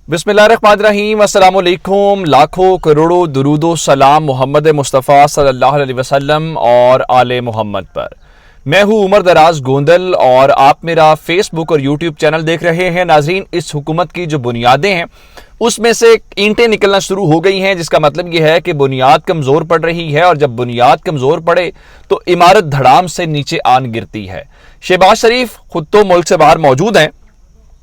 बिस्मिल्लाहिर्रहमानिर्रहीम, अस्सलाम वालेकुम। लाखों करोड़ों दुरूदो सलाम मोहम्मद मुस्तफ़ा सल्लल्लाहु अलैहि वसल्लम और आले मोहम्मद पर। मैं हूँ उमर दराज गोंदल और आप मेरा फेसबुक और यूट्यूब चैनल देख रहे हैं। नाजरीन, इस हुकूमत की जो बुनियादें हैं उसमें से ईंटें निकलना शुरू हो गई हैं, जिसका मतलब यह है कि बुनियाद कमज़ोर पड़ रही है और जब बुनियाद कमज़ोर पड़े तो इमारत धड़ाम से नीचे आन गिरती है। शहबाज शरीफ खुद तो मुल्क से बाहर मौजूद हैं,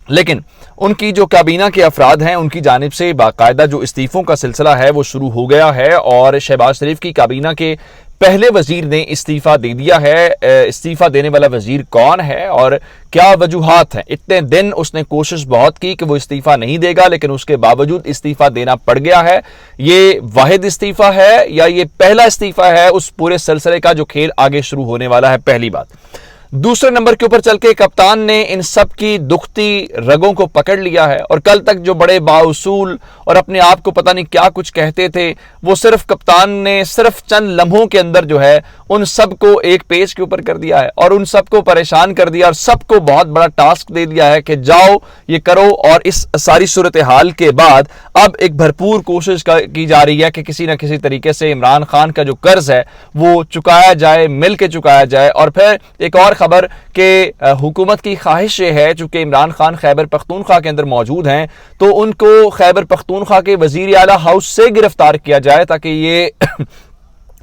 लेकिन उनकी जो काबीना के अफराद हैं उनकी जानिब से बाकायदा जो इस्तीफ़ों का सिलसिला है वो शुरू हो गया है और शहबाज शरीफ की काबीना के पहले वजीर ने इस्तीफ़ा दे दिया है। इस्तीफ़ा देने वाला वजीर कौन है और क्या वजूहात हैं? इतने दिन उसने कोशिश बहुत की कि वो इस्तीफ़ा नहीं देगा, लेकिन उसके बावजूद इस्तीफ़ा देना पड़ गया है। ये वाहिद इस्तीफ़ा है या ये पहला इस्तीफ़ा है उस पूरे सिलसिले का जो खेल आगे शुरू होने वाला है? पहली बात। दूसरे नंबर के ऊपर चल के कप्तान ने इन सब की दुखती रगों को पकड़ लिया है और कल तक जो बड़े बाउसूल और अपने आप को पता नहीं क्या कुछ कहते थे, वो सिर्फ कप्तान ने सिर्फ चंद लम्हों के अंदर जो है उन सबको एक पेज के ऊपर कर दिया है और उन सबको परेशान कर दिया और सबको बहुत बड़ा टास्क दे दिया है कि जाओ ये करो। और इस सारी सूरत हाल के बाद अब एक भरपूर कोशिश की जा रही है कि किसी न किसी तरीके से इमरान खान का जो कर्ज है वो चुकाया जाए, मिल के चुकाया जाए। और फिर एक और खबर कि हुकूमत की ख्वाहिश ये है, चूंकि इमरान खान खैबर पख्तूनख्वा के अंदर मौजूद हैं, तो उनको खैबर पख्तूनख्वा के वजीर आला हाउस से गिरफ्तार किया जाए ताकि ये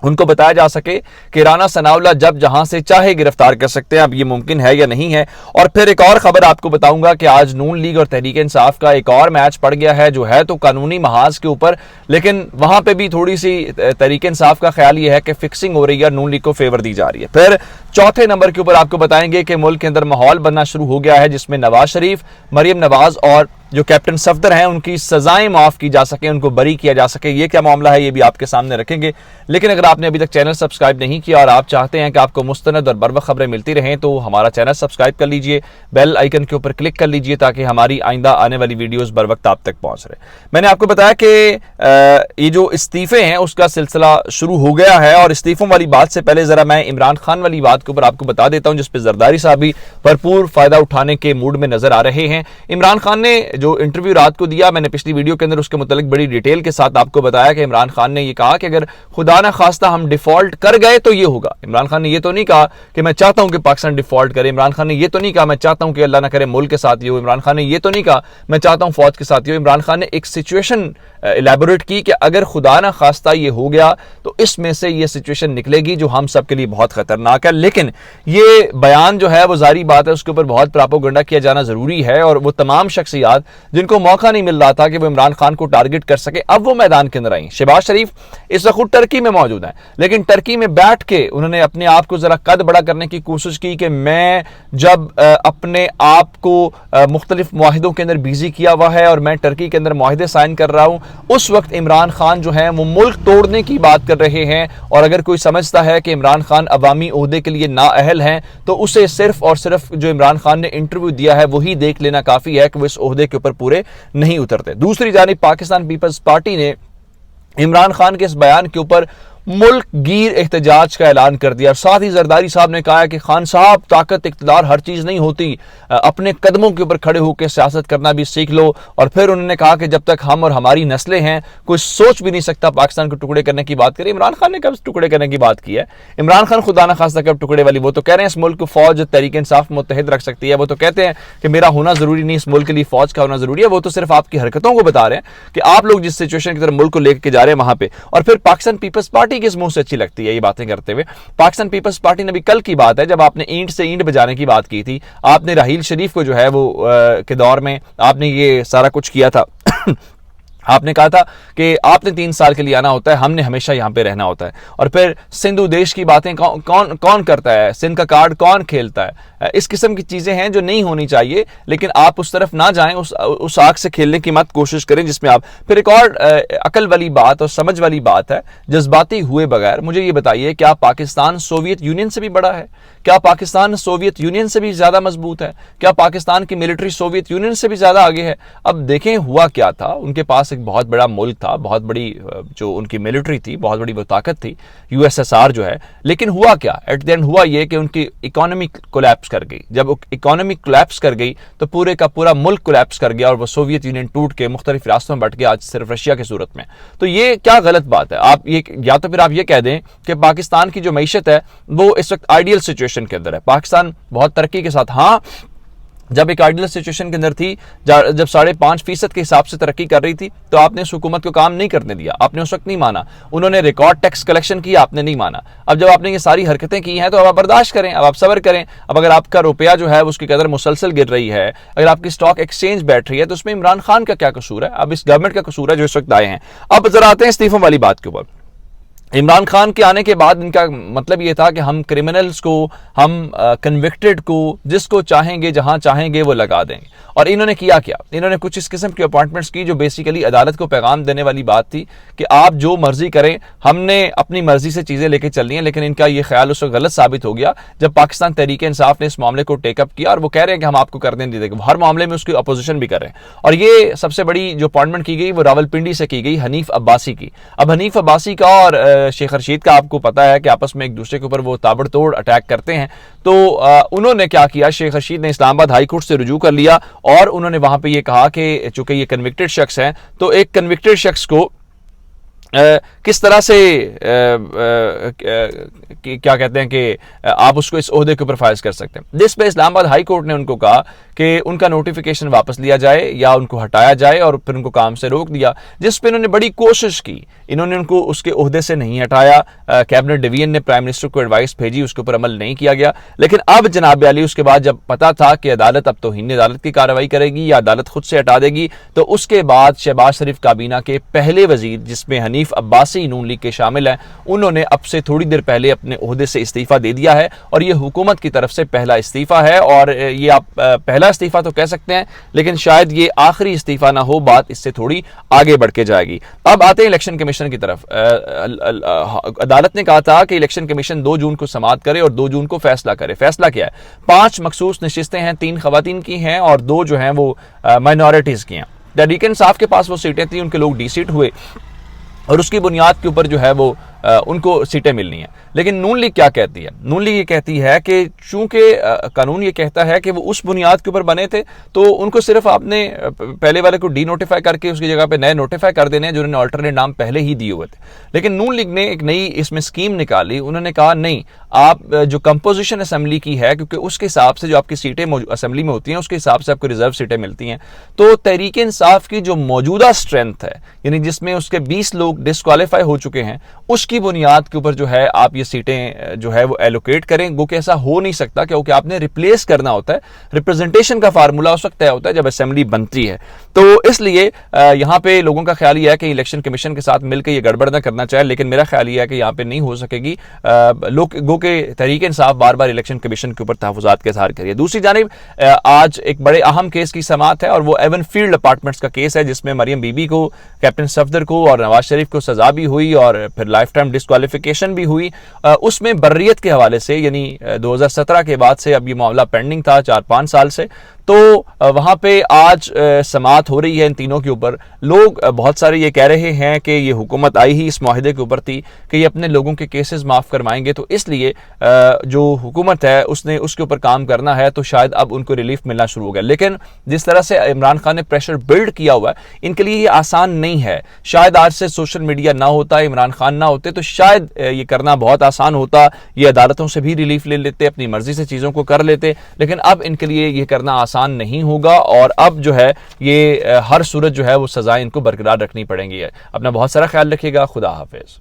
उनको बताया जा सके कि राना सनाउल्लाह जब जहां से चाहे गिरफ्तार कर सकते हैं। अब ये मुमकिन है या नहीं है? और फिर एक और खबर आपको बताऊंगा कि आज नून लीग और तहरीक इंसाफ का एक और मैच पड़ गया है, जो है तो कानूनी महाज के ऊपर, लेकिन वहां पे भी थोड़ी सी तहरीक इंसाफ का ख्याल ये है कि फिक्सिंग हो रही है, नून लीग को फेवर दी जा रही है। फिर चौथे नंबर के ऊपर आपको बताएंगे कि मुल्क के अंदर माहौल बनना शुरू हो गया है जिसमें नवाज शरीफ, मरियम नवाज और जो कैप्टन सफदर हैं उनकी सजाएं माफ की जा सके, उनको बरी किया जा सके। ये क्या मामला है ये भी आपके सामने रखेंगे। लेकिन अगर आपने अभी तक चैनल सब्सक्राइब नहीं किया और आप चाहते हैं कि आपको मुस्तनद और बरवक्त खबरें मिलती रहें तो हमारा चैनल सब्सक्राइब कर लीजिए, बेल आइकन के ऊपर क्लिक कर लीजिए ताकि हमारी आइंदा आने वाली वीडियोस बर वक्त आप तक पहुंच रहे। मैंने आपको बताया कि ये जो इस्तीफे हैं उसका सिलसिला शुरू हो गया है और इस्तीफों वाली बात से पहले जरा मैं इमरान खान वाली बात के ऊपर आपको बता देता हूं, जिसपे जरदारी साहब भी भरपूर फायदा उठाने के मूड में नजर आ रहे हैं। इमरान खान ने जो इंटरव्यू रात को दिया, मैंने पिछली वीडियो के अंदर उसके मुतालिक बड़ी डिटेल के साथ आपको बताया कि इमरान खान ने ये कहा कि अगर खुदा ना खास्ता हम डिफॉल्ट कर गए तो ये होगा। इमरान खान ने ये तो नहीं कहा कि मैं चाहता हूं कि पाकिस्तान डिफॉल्ट करे। इमरान खान ने ये तो नहीं कहा मैं चाहता हूं कि अल्लाह ना करे मुल्क के साथ ये हो। इमरान खान ने ये तो नहीं कहा मैं चाहता हूं फौज के साथ ये हो। इमरान खान ने एक सिचुएशन इलेबोरेट की कि अगर खुदा ना खास्ता ये हो गया तो इसमें से ये सिचुएशन निकलेगी जो हम सब के लिए बहुत खतरनाक है। लेकिन ये बयान जो है वो जारी बात है उसके ऊपर बहुत प्रोपेगेंडा किया जाना जरूरी है और वो तमाम शख्सियात जिनको मौका नहीं मिल रहा था कि वो इमरान खान को टारगेट कर सके, अब वो मैदान के अंदर आई। शहबाज शरीफ इस वक्त टर्की में मौजूद है, लेकिन टर्की में बैठ के उन्होंने अपने आप को जरा कद बड़ा करने की कोशिश की कि मैं जब अपने आप को मुख्तलिफ मुआहिदों के अंदर बिजी किया हुआ है और मैं टर्की के अंदर मुआहिदे साइन कर रहा हूं, उस वक्त इमरान खान जो है वो मुल्क तोड़ने की बात कर रहे हैं। और अगर कोई समझता है कि इमरान खान अवामी ओहदे के लिए नाअहल हैं तो उसे सिर्फ और सिर्फ जो इमरान खान ने इंटरव्यू दिया है वही देख लेना काफी है कि वो इस ओहदे के ऊपर पूरे नहीं उतरते। दूसरी जानिब पाकिस्तान पीपल्स पार्टी ने इमरान खान के इस बयान के ऊपर मुल्क गिर एहतजाज का ऐलान कर दिया और साथ ही जरदारी साहब ने कहा है कि खान साहब ताकत इक़्तिदार हर चीज नहीं होती, अपने कदमों के ऊपर खड़े होकर सियासत करना भी सीख लो। और फिर उन्होंने कहा कि जब तक हम और हमारी नस्लें हैं कोई सोच भी नहीं सकता पाकिस्तान को टुकड़े करने की बात करें। इमरान खान ने कब टुकड़े करने की बात की है? इमरान खान खुदा ना खास्ता कब टुकड़े वाली, वो तो कह रहे हैं इस मुल्क को फौज तहरीक इंसाफ मुत्तहिद रख सकती है। वो तो कहते हैं कि मेरा होना जरूरी नहीं, इस मुल्क के लिए फौज का होना जरूरी है। वो तो सिर्फ आपकी हरकतों को बता रहे हैं कि आप लोग जिस सिचुएशन की तरफ मुल्क को लेकर जा रहे हैं वहां पे। और फिर पाकिस्तान पीपल्स पार्टी किस मुंह से अच्छी लगती है ये बातें करते हुए? पाकिस्तान पीपल्स पार्टी ने भी कल की बात है जब आपने ईंट से ईंट बजाने की बात की थी, आपने राहील शरीफ को जो है वो के दौर में आपने ये सारा कुछ किया था। आपने कहा था कि आपने 3 साल के लिए आना होता है, हमने हमेशा यहां पे रहना होता है। और फिर सिंधु देश की बातें कौन करता है, सिंध का कार्ड कौन खेलता है? इस किस्म की चीजें हैं जो नहीं होनी चाहिए, लेकिन आप उस तरफ ना जाएं, उस आग से खेलने की मत कोशिश करें जिसमें आप। फिर एक और अकल वाली बात और समझ वाली बात है, जज्बाती हुए बगैर मुझे ये बताइए क्या पाकिस्तान सोवियत यूनियन से भी बड़ा है? क्या पाकिस्तान सोवियत यूनियन से भी ज्यादा मजबूत है? क्या पाकिस्तान की मिलिट्री सोवियत यूनियन से भी ज्यादा आगे है? अब देखें हुआ क्या था, उनके पास पास एक बहुत बड़ा मुल्क था, बहुत बड़ी जो उनकी मिलिट्री थी, बहुत बड़ी वो ताकत थी USSR जो है। लेकिन हुआ क्या, एट द एंड हुआ ये कि उनकी इकोनॉमी कोलैप्स कर गई। जब इकोनॉमी कोलैप्स कर गई तो पूरे का पूरा मुल्क कोलैप्स कर गया और वो सोवियत यूनियन टूट के मुख्तलिफ रास्तों में बट गया, आज सिर्फ रशिया की सूरत में। तो ये क्या गलत बात है? आप ये, या तो फिर आप ये कह दें कि पाकिस्तान की जो मईशत है वो इस वक्त आइडियल सिचुएशन के अंदर है, पाकिस्तान बहुत तरक्की के साथ, हाँ जब एक आइडियल सिचुएशन के अंदर थी, जब 5.5% के हिसाब से तरक्की कर रही थी, तो आपने उस हुकूमत को काम नहीं करने दिया, आपने उस वक्त नहीं माना। उन्होंने रिकॉर्ड टैक्स कलेक्शन किया, आपने नहीं माना। अब जब आपने ये सारी हरकतें की हैं तो अब आप बर्दाश्त करें, अब आप सब्र करें। अब अगर आपका रुपया जो है उसकी कदर मुसलसल गिर रही है, अगर आपकी स्टॉक एक्सचेंज बैठ रही है, तो उसमें इमरान खान का क्या कसूर है? अब इस गवर्नमेंट का कसूर है जो इस वक्त आए हैं। अब जरा आते हैं इस्तीफों वाली बात के ऊपर। इमरान खान के आने के बाद इनका मतलब ये था कि हम क्रिमिनल्स को, हम कन्विक्टेड को, जिसको चाहेंगे जहां चाहेंगे वो लगा देंगे। और इन्होंने किया क्या? इन्होंने कुछ इस किस्म की अपॉइंटमेंट्स की जो बेसिकली अदालत को पैगाम देने वाली बात थी कि आप जो मर्जी करें, हमने अपनी मर्जी से चीज़ें लेके चलनी है। लेकिन इनका ये ख्याल उस वक्त गलत साबित हो गया जब पाकिस्तान तहरीक इंसाफ ने इस मामले को टेकअप किया और वो कह रहे हैं कि हम आपको करने नहीं देंगे। हर मामले में उसकी अपोजिशन भी कर रहे हैं। और ये सबसे बड़ी जो अपॉइंटमेंट की गई वो रावलपिंडी से की गई, हनीफ अब्बासी की। अब हनीफ अब्बासी का और शेख रशीद का आपको पता है कि आपस में एक दूसरे के ऊपर वो ताबड़तोड़ अटैक करते हैं। तो उन्होंने क्या किया, शेख रशीद ने इस्लामाबाद हाई कोर्ट से रुजू कर लिया और उन्होंने वहां पे ये कहा कि चूंकि ये कन्विक्टेड शख्स हैं, तो एक कन्विक्टेड शख्स को किस तरह से क्या कहते हैं कि आप उसको इस ओहदे के ऊपर फायज कर सकते हैं। जिस पे इस्लामाबाद हाई कोर्ट ने उनको कहा कि उनका नोटिफिकेशन वापस लिया जाए या उनको हटाया जाए और फिर उनको काम से रोक दिया, जिस पे इन्होंने बड़ी कोशिश की। इन्होंने उनको उसके ओहदे से नहीं हटाया। कैबिनेट डिवीजन ने प्राइम मिनिस्टर को एडवाइस भेजी, उसके ऊपर अमल नहीं किया गया। लेकिन अब जनाब अली उसके बाद जब पता था कि अदालत अब तौहीन अदालत की कार्रवाई करेगी या अदालत खुद से हटा देगी, तो उसके बाद शहबाज शरीफ काबीना के पहले वजीर, जिसमें हनीफ अब्बासी नून लीग के शामिल हैं, उन्होंने अब से थोड़ी देर पहले अपने ओहदे से इस्तीफा दे दिया है। और ये हुकूमत की तरफ से पहला इस्तीफा है। और ये आप पहला इस्तीफा तो कह सकते हैं, लेकिन शायद ये आखिरी इस्तीफा ना हो, बात इससे थोड़ी आगे बढ़ के जाएगी। अब आते हैं इलेक्शन कमीशन की तरफ। अदालत ने कहा था कि इलेक्शन कमीशन 2 जून को समाअत करे और 2 जून को फैसला करे। फैसला क्या है? 5 मखसूस नशिस्तें हैं, 3 खवातीन की हैं और 2 जो हैं वो माइनॉरिटीज की हैं। तहरीक इंसाफ के पास वो सीटें थी, उनके लोग डी सीट हुए और उसकी बुनियाद के ऊपर जो है वो उनको सीटें मिलनी है। लेकिन नून लीग क्या कहती है? नून लीग ये कहती है कि चूंकि कानून ये कहता है कि वो उस बुनियाद के ऊपर बने थे, तो उनको सिर्फ आपने पहले वाले को डी नोटिफाई करके उसकी जगह पे नए नोटिफाई कर देने हैं जो उन्होंने ऑल्टरनेट नाम पहले ही दिए हुए थे। लेकिन नून लीग ने एक नई इसमें स्कीम निकाली। उन्होंने कहा नहीं, आप जो कंपोजिशन असेंबली की है, क्योंकि उसके हिसाब से जो आपकी सीटें असेंबली में होती हैं उसके हिसाब से आपको रिजर्व सीटें मिलती हैं। तो तहरीक इंसाफ की जो मौजूदा स्ट्रेंथ है, यानी जिसमें उसके 20 लोग डिस्क्वालीफाई हो चुके हैं, उसकी बुनियाद के ऊपर जो है आप ये सीटें जो है वो एलोकेट करें। वो कि ऐसा हो नहीं सकता, क्योंकि आपने रिप्लेस करना होता है। रिप्रेजेंटेशन का फार्मूला उस वक्त तय होता है जब असेंबली बनती है। तो इसलिए यहाँ पे लोगों का ख्याल यह है कि इलेक्शन कमीशन के साथ मिलकर ये गड़बड़ ना करना चाहे, लेकिन मेरा ख्याल यह है कि यहाँ पे नहीं हो सकेगी। लोगों के तहरीक इंसाफ बार बार इलेक्शन कमीशन के ऊपर तहफ़्फ़ुज़ात का इज़हार करिए। दूसरी जानिब आज एक बड़े अहम केस की समाअत है और वो एवन फील्ड अपार्टमेंट्स का केस है, जिसमें मरियम बीबी को, कैप्टन सफदर को और नवाज शरीफ को सजा भी हुई और फिर लाइफ टाइम डिस्क्वालिफिकेशन भी हुई। उसमें बर्रियत के हवाले से, यानी 2017 के बाद से अब ये मामला पेंडिंग था 4-5 साल से। तो वहाँ पे आज समाअत हो रही है इन तीनों के ऊपर। लोग बहुत सारे ये कह रहे हैं कि ये हुकूमत आई ही इस माहिदे के ऊपर थी कि ये अपने लोगों के केसेस माफ़ करवाएंगे, तो इसलिए जो हुकूमत है उसने उसके ऊपर काम करना है, तो शायद अब उनको रिलीफ मिलना शुरू हो गया। लेकिन जिस तरह से इमरान खान ने प्रेशर बिल्ड किया हुआ है, इनके लिए ये आसान नहीं है। शायद आज से सोशल मीडिया ना होता, इमरान खान ना होते, तो शायद ये करना बहुत आसान होता। ये अदालतों से भी रिलीफ ले लेते, अपनी मर्जी से चीज़ों को कर लेते। लेकिन अब इनके लिए ये करना आसान नहीं होगा और अब जो है ये हर सूरत जो है वो सजाएं इनको बरकरार रखनी पड़ेंगी। अपना बहुत सारा ख्याल रखिएगा। खुदा हाफिज।